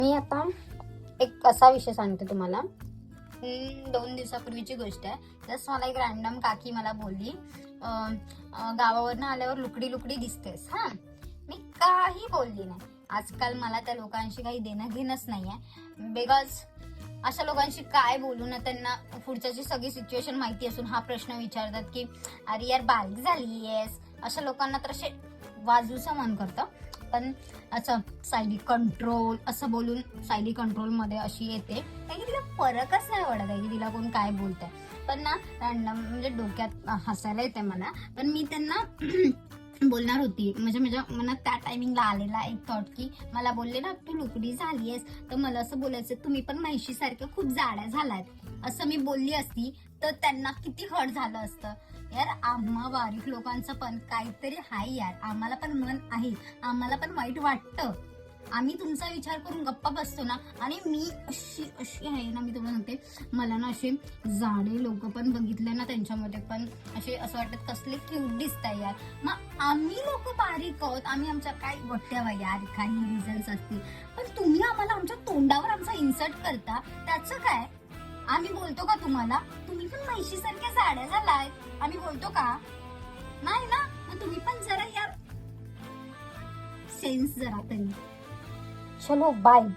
मी आता एक असा विषय सांगते तुम्हाला. 2 दिवसापूर्वीची गोष्ट आहे. जस्ट मला एक रॅन्डम काकी मला बोलली, गावावरनं आल्यावर लुकडी लुकडी दिसतेस. हा, मी काही बोलली नाही. आजकाल मला त्या लोकांशी काही देणं घेणंच नाहीये. बिकॉज अशा लोकांशी काय बोलू ना, त्यांना पुढच्याची सगळी सिच्युएशन माहिती असून हा प्रश्न विचारतात की अरे यार बारीक झालीयस. अशा लोकांना तर असे वाजूचं मन करतं. पण असं सायली कंट्रोल असं बोलून सायली कंट्रोल मध्ये अशी येते कारण की तिला फरकच नाही पडत आहे की तिला कोण काय बोलतंय. पण ना रॅन्डम म्हणजे डोक्यात हसायला येते मला. पण मी त्यांना बोलणार होती, म्हणजे माझ्या मनात त्या टायमिंगला आलेला एक थॉट की मला बोलले ना तू लुकडी झालीयस, तर मला असं बोलायचं तुम्ही पण म्हैशी सारख्या खूप जाड्या झालात असं मी बोलली असती तर त्यांना किती हर्ट झालं असतं. यार आम्हा बारीक लोकांचं पण काहीतरी हाय यार, आम्हाला पण मन आहे, आम्हाला पण वाईट वाटतं. आम्ही तुमचा विचार करून गप्पा बसतो ना. आणि मी अशी अशी आहे ना, मी तुम्हाला सांगते मला ना असे जाडे लोक पण बघितले ना त्यांच्यामध्ये पण असे असं वाटत कसले क्यूट दिसताय यार. मग आम्ही लोक बारीक आहोत, आम्ही आमच्या काय वाटतं यार काही रिझल्ट असतील, पण तुम्ही आम्हाला आमच्या तोंडावर आमचा इन्सर्ट करता त्याचं काय? आम्ही बोलतो का तुम्हाला तुम्ही पण म्हैशी सारख्या जाड्या झालाय? आम्ही बोलतो का? नाही ना. मग तुम्ही पण जरा यार सेन्स जरा तरी. चलो बाय.